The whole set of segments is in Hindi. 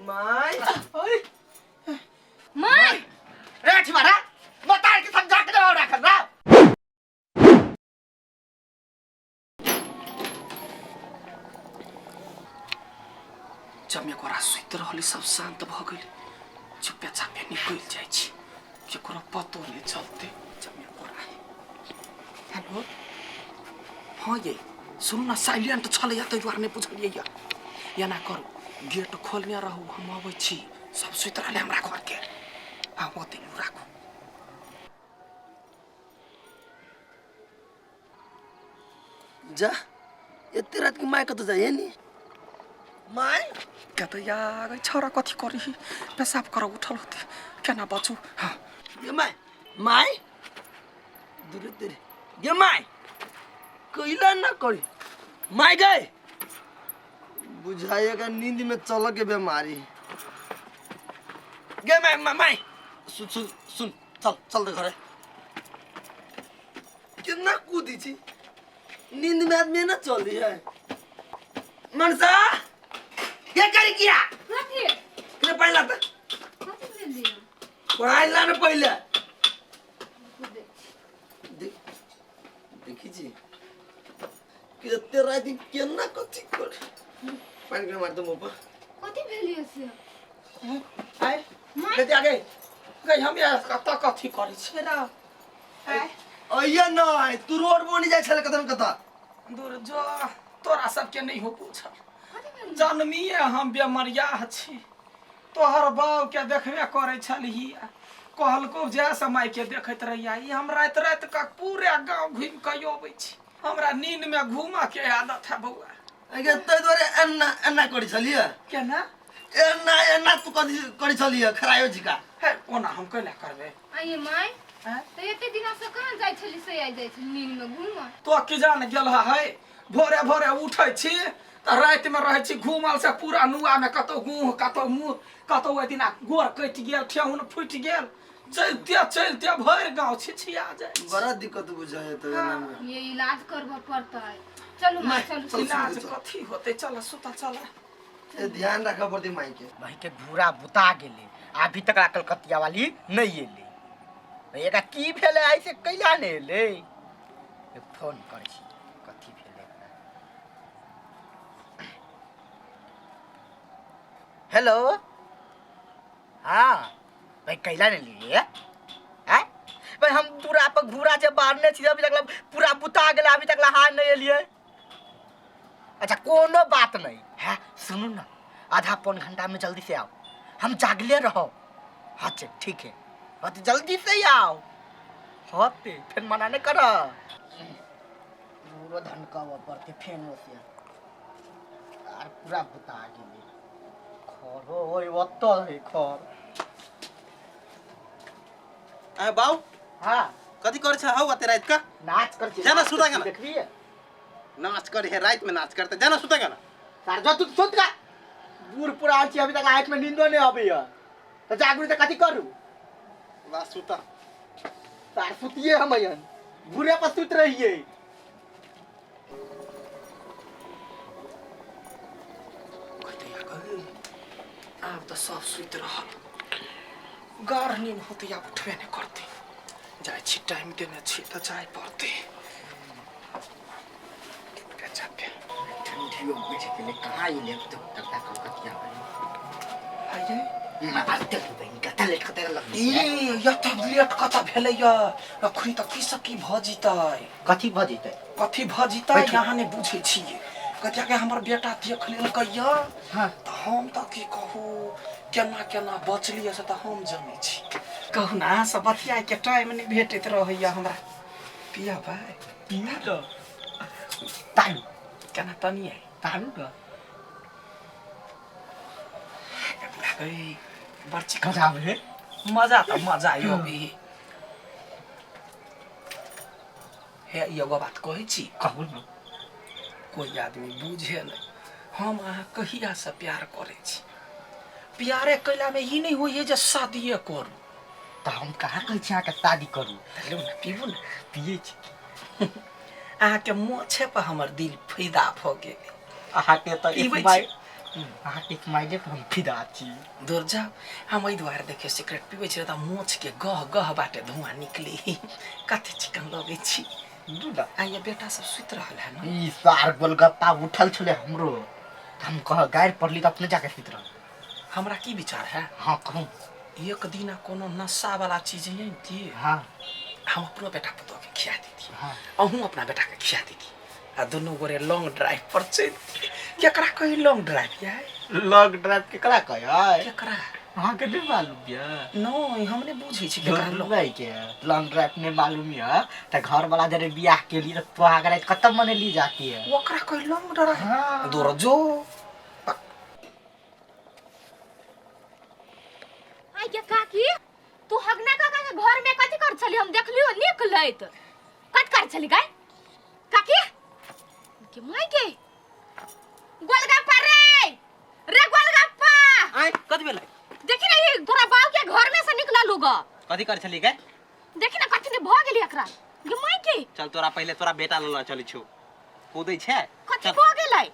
माय माय रे छिमारा बता के समझा के और रख ना जमेकोरा सुइत रहली सब शांत भ गेल चुपे चापे निकल जाय छी केकरो पतो नहीं चलते जमेकोरा हेलो हाँ ये सुन ना साइलेंट छले या तैयार नहीं बुझलिए या ना करू गेट खोलने रहू हम आबै छी सब सुइत रहले हमरा घर के आ ओते राखू जा एते रात के माय कत जाए नी माय कहते यार छोरा कथी करी पेशाब कर उठल होते केना बचू हाँ ये माय दूर दूर ये माय कइला ना करी माय गए बुझाएगा नींद में चल के बीमारी गे माय सुन सुन सुन चल चल दे घरे कितना कूदी छी नींद में आदमी ना चल दी है मनसा क्या करी किया कथी ने पहला त कथी ले लिया पढ़ाई लाने पहले देखी छी कि तेरा दिन केना कथी कर पानी के मार दो मुंह पर कथी भेलियो से आय कहते आगे गई हम या कता कथी करी छे रा आय अइया ना आय तू रोड बनी जाय छले कदम कता दूर जो तोरा सब के नहीं हो पूछल जन्मिए हम बेमरिया छी तोहर बाव के देखबे करे छलही कहलको जे समय के देखत रहिया ई हम रात रात का पूरे गांव घूम के आबै छी हमरा नींद में घूमा के आदत है बउआ अगे तै द्वारे अन्ना करी छलिए केना एन्ना तू कथी करी छलिए खरायो झिका है ओना हम कैला करबे आइए माय तो एते दिन से कहां जाय छली से आइ जाय छली नींद में घूमा तो की जान गेल है भोरे भोरे उठै छी त रात में रहै छी घूमल से पूरा नुआ में कतो गुह कतो मुंह कतो ओइ दिना गोर कट गेल ठेहुन फुट गेल चलते भर गांव छिछिया जाय बड़ा दिक्कत बुझाए तो ये इलाज करबा पड़ता है चलो माय चलो इलाज कथी होते चल सुता चल ए ध्यान रखा पड़ती माई के घूरा बुता गेले अभी तक कलकतिया वाली नहीं एले एका की भेले ऐसे कैला ने एले फोन कर छी कथी भेले हेलो हाँ भाई कैला ने लिए हैं भाई हम पूरा पर घूरा जे बारने छी अभी तक पूरा बुता गेले अभी तक हां नहीं एलिए अच्छा कोनो बात नहीं है सुनो ना आधा पौन घंटा में जल्दी से आओ हम जागले रहो हाँ ठीक है हाँ तो जल्दी से ही आओ हाँ फिर मना नहीं करो पूरा धन का पड़ते फेन से यार पूरा बुता गेले खर ओए ओतो है खर आ बाऊ हाँ कथी करे छ हौ अते रात का नाच कर जाना सुता के ना देखबी नाच करे है रात में नाच करते जाना सुता के ना सर जो तू सुत का बूढ़ पुरान छी अभी तक आंख में नींद नहीं आबे तो जागरू तो कथी करू ला सुता तार सुतिए हम यन बुरे पर सुत रहिए अब तो सब सुत रहल गार नींद होते अब उठबे नहीं करते जाय छी टाइम देने छी तो जाय पड़ते ठंडियों में चले कहां ये तो तक कलकतिया वाली आइए मारते बहन का तलेट कते लग ए या त लेट कता भेलै या अखरी त की सकी भ जितै कथी भ जितै कथी भ जितै यहाँ ने बुझै छियै कथि के हमर बेटा देख लेलकै या हां त हम त की कहू केना केना बचलिए से त हम जानै छी कहू ना सब बतिया के टाइम नहीं भेटैत रहैया हमरा पिया भाई पिया त तालु केना तनी है तालु ग ए बर्ची मजा आवे मजा त मजा आयो भी हे एगो बात कहै छी कहू न कोई आदमी बुझे नहीं हम अहाँ कहिया से प्यार करे छी प्यारे कैला में ही नहीं होइए जे शादीए करू त हम कहाँ कहै छी के शादी करू लो ना पीबू ना पिए छी अहाँ के मोछे पर हमर दिल फैदा भ गेल अहाँ के त पीबै एक बार अहाँ के स्माइले पर हम फिदा छी। दूर जाओ हम एहि दुआरे देखियो सिगरेट पीबै छी त मोछ के गह गह बाटे धुआं निकली कते चिकन लगे छी। दूधा आ ये बेटा सब सुत रहल है ना। ई सार गोलगप्पा उठल छले हमरो, हम कह गायर पड़ली त अपने जाके सुत रह। हमरा की विचार है हां कहूं एक दिन कोनो नशा वाला चीज नहीं थी। हां हम अपनो बेटा पुतो के खिया देती हाँ। अहूँ अपना बेटा के खिया देती आ दोनों गोरे लॉन्ग ड्राइव पर चल केकरा कही लॉन्ग ड्राइव यार लॉन्ग ड्राइव केकरा कहै? केकरा अहाँ के नहीं मालूम या? नहीं हमने बुझे छी केकरा लॉन्ग नहीं के लॉन्ग ड्राइव नहीं मालूम या त घर वाला जरे बियाह के लिए सुहाग रात खत्म मने ली जाती है। ओकरा कही लॉन्ग ड्राइव हाँ। दूर जो आई के काकी तू हगना काका के घर में कथि कर छली हम देखलियो निकलैत कत कर छली गाय काकी के माय के गोलगप्पा रे गोलगप्पा आय कथि भेलै? देखि ना ये तोरा बाव के घर में से निकलल ग कथि कर छली गे? देखि ना कथि ने भ गेली एकरा के माय के चल तोरा पहले तोरा बेटा लला चली छौ कूदै छै। कथि भ गेलै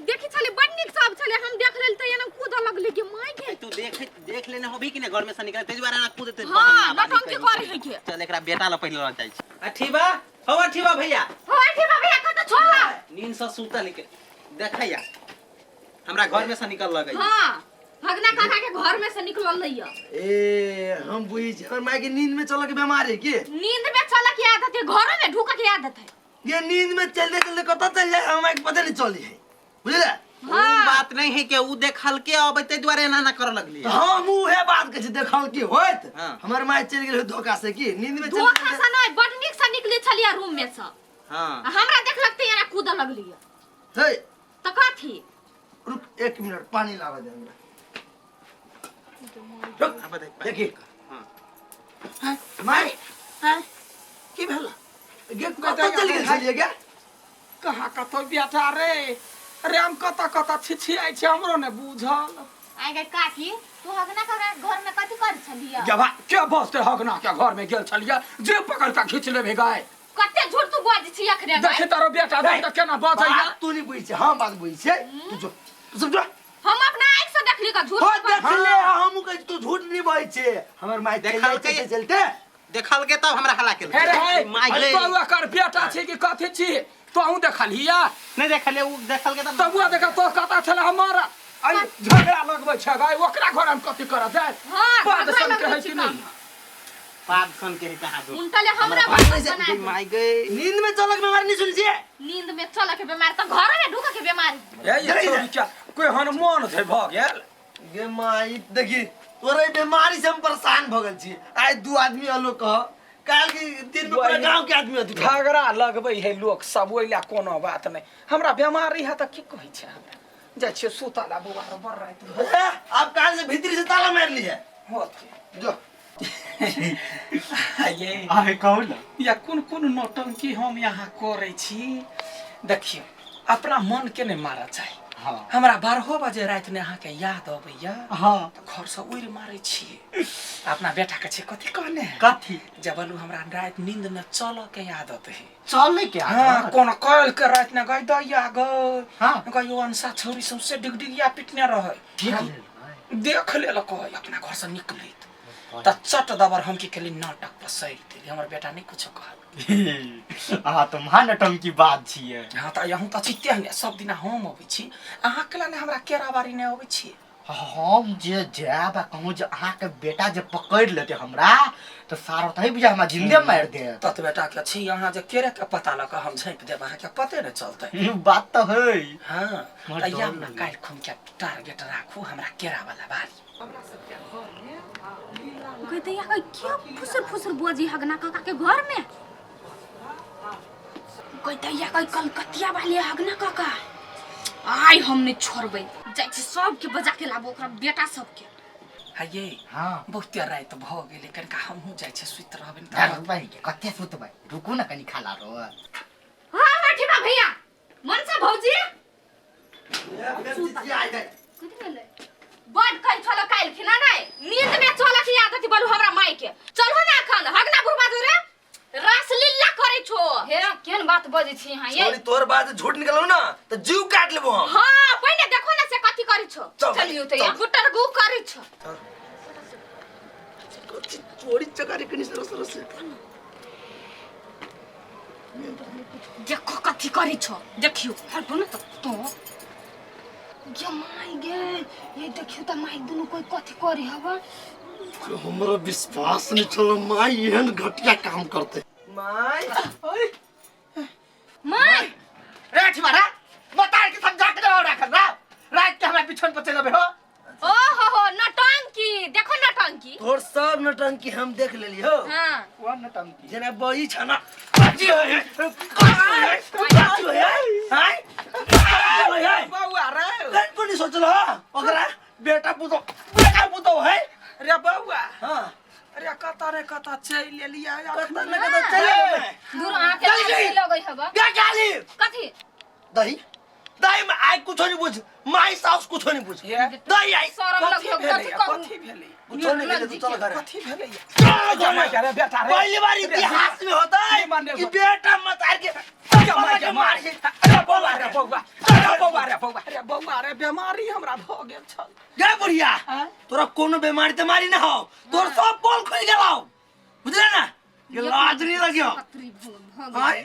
देखि छली बड़ नीक सब छले हम देख लेल त एना कूद लगली के माय के तू देख लेने होबी कि ने घर में से निकल तेज बारे ना कूदते हां नटंकी कर है के चल एकरा बेटा ल पहले लला जाइ छै। अठीबा हो अठीबा भैया हो ठीक बा भैया कत छोड़ा नींद से सुतल के देखैया हमरा घर में से निकल लगै। हां हगना काका के घर में से निकलल लइया ए हम बुझी छी हमर माय के नींद में चल के बीमार है के? नींद में चल के आदत है घरों में ढुक के आदत है। ये नींद में चलते चलते कत चल जाए हमारे के पता नहीं चली है बुझले। उ बात नहीं है कि उ देखल के अबै तै दुआरे एना ना कर लगली। हां मुहे बात के देखल की होत हाँ। हमर माय चल गेल धोखा से की नींद में चल धोखा से नहीं बड़ नीक से निकली छलिया रूम में से हां हमरा देखलक त एना कूद लगली हे त कथि रुक 1 मिनट पानी लावा दे हमरा। रुक अब देख देखी हां माय हैं की भेला गे कत चल गेल छलिए क्या? कहाँ कतो बेटा रे अरे हम कत कत छिछियाइ छै हमरो ने बुझल। आइ गे काकी तू हगना काका के घर में कथि कर छलिया गवा के बसते हगना के घर में गेल छलिया जे पकड़ के खींच लेबे गाय कते झूठ तू बाज छी अखरे देखे तारो बेटा देख त केना बजैया। बात तू नहीं बुझी हां बात बुझी छै तू जो सब जो हम अपना आंख से देखली का झूठ हो देख ले हम कह तू झूठ नहीं बोलै छै हमर माय देखल के चलते देखल के तब हमरा हला केल। हे रे माय अरे बउआ कर बेटा छै कि कथि छी तो हूं देखलिया नहीं देखले उ देखल के तब बुआ देख तो कता छले हमारा अरे झगड़ा लगबै छै गाय ओकरा घर में कथि करत है हां बात सन के है कि नहीं पाद सन के कहां जो उनटले हमरा बना माय गए नींद में चलक बीमार नहीं सुन छिए नींद में चल के बीमार त घर में ढुक के बीमार ये छोरी क्या कोई हनुमान थे भ गेल गे माई देखी तोरे बीमारी से हम परेशान भ गेल छी आइ दू आदमी अलो कह काल के दिन में पूरा गांव के आदमी अथि झगड़ा लगबै है लोग सब ओइला कोनो बात नहीं हमरा बीमारी है त की कहै छै हमरा जाइ छियै सुतला बुआ बर रात आप काल से भीतरी से ताला मार ली है होत जो ये आए कहू ना या कुन कुन नौटंकी हम यहाँ करे छी देखियो अपना मन के नहीं मारा चाहिए। हां हमरा 12 बजे रात ने अहाँ के याद अबैया हां त घर से उड़ मारे छी अपना बेटा के छी कथि कहने कथि जबलू हमरा रात नींद में चल के आदत है। चले के हाँ कोनो कल के रात ने गई दैया गई हां गई अनसा छोरी सबसे डिगडिगिया पिटने रहे देख ले लो कह अपना घर से निकले त चट दबर हम की केली नाटक पर सही थे हमर बेटा नहीं कुछ कह अहाँ तो महानटम की बात छिए। हाँ त यहाँ त चित्ते ने सब दिन हम अबै छी अहाँ केला ने हमरा केराबारी ने अबै छी हम जे जाब कहूँ जे अहाँ के बेटा जे पकड़ लेते हमरा तो सारो तही बुझा हमरा जिंदे मार दे तत बेटा के छी यहाँ जे केरे के पता लगा हम झाँप देब अहाँ के पते न चलते बात तो है। हाँ मर त या डर न काल खुन के टारगेट राखू हमरा केरा वाला बारी कोई दैया क्या फुसर फुसर बोजी हगना काका के घर में कोई दैया कलकतिया वाले हगना काका आई हम नहीं छोड़बै जाइ छी सब के बजा के लाबो ओकरा बेटा सब के है ये हां बहुत रात भ गेलै कनिका हमहू जाइ छै सुत रहबै यार भाई के कते सुतबै रुकू ना कनी खाला रो। हां बैठिबा भैया मनसा भौजी कथि भेलै बड कल चलो काल खिना नहीं नींद में चल के आदत बोलू हमरा माई के चल हो ना अखन हगना बुढ़बा रे रासलीला करे छो हे केन बात बजै छी हां ये सॉरी तोर बात झूठ निकलौ ना तो जीव काट लेबो हम हां पहिने चलियो तो या गुटर गु करै छ चोरी चकारी कनी सरस सरस देखो कथी करै छ देखियो हटो न तो जमाई गे ये देखियो त माई दुनु कोई कथी करे हवा हमरा विश्वास नहीं चलो माई एहन घटिया काम करते माई माई रे छिमारा बता के समझा के रहो रखन ना रात के हमरा पिछन पर चलबे हो ओ हो नटंकी देखो नटंकी तोर सब नटंकी हम देख लेली हो हां कौन नटंकी जेना बई छना काची है काची है हाय बउआ रे कौन कोनी सोचलो ओकरा बेटा पुतो है रे बउआ हां अरे कता चल लिया कता न कता चले दूर आके लगै हवा क्या गाली कथी दही दही में आई कुछ नहीं पूछ माई साउस कुछ नहीं पूछ दही आई शरम लग कथी कहू कथी भेलै कुछ नहीं भेले तू चल घर कथी भेलै चल घर रे बेटा रे पहली बार इतिहास में होता है कि बेटा मत आर के मार के अरे बउआ रे बीमारी हमरा भ गेल छल गे बुढ़िया तोरा कोनो बीमारी तमारी ना हो तोर सब पोल खुल गेलौ बुझले ना ये लाज नहीं लगियो हाय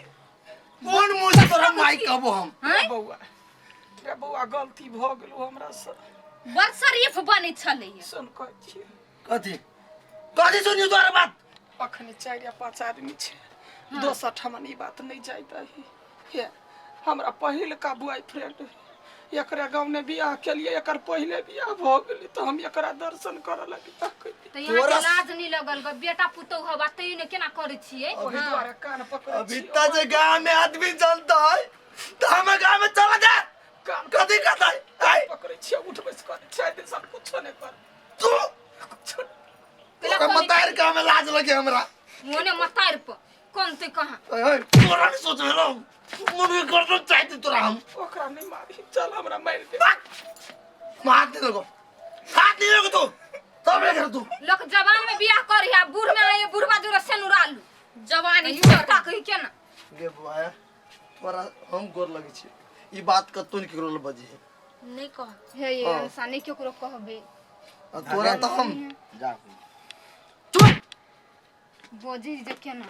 कौन मुंह से तोरा माई कहबो हम रे बउआ गलती भ गेलो हमरा से बड़ शरीफ बनै छलै सुन कहै छी कथी कथी सुनियो तोरा बात अखनी 4 या 5 आदमी छै दोसर ठमन ई बात नहीं जाइत रही हे हमरा पहिल का बॉयफ्रेंड एकरा गांव में बियाह के लिए एकर पहले बियाह भ गेली तो हम एकरा दर्शन करे लगी त यहाँ के लाज नहीं लगल ग बेटा पुतौ हवा तई ने केना करै छियै ओहि द्वारे कान पकड़ अभी तक जे गांव में आदमी जानता है तो हम गांव में चला जा कान कथी कहता है पकड़े छियै उठबै से कर छै दिन सब कुछ नहीं कर तू ओका मतार का में लाज लगे हमरा मोने मतार पर कौन ते कहां ओए तोरा नहीं सोच रहा मुझे करना चाहती तोरा हम ओकरा नहीं मारी चल हमरा मार दे मार दे लोगो हाथ नहीं लोगो तू तब ले कर तू लोग जवान में बियाह करी आ बूढ़ में आए बुढ़वा जोरा से नुरालू जवानी छोटा कहि केना गे बुआ तोरा हम गोर लगे छी ई बात कतो नहीं केकरो बजी है नहीं कह हे ये इंसानी केकरो कहबे तोरा तो हम जा बोझी जे केना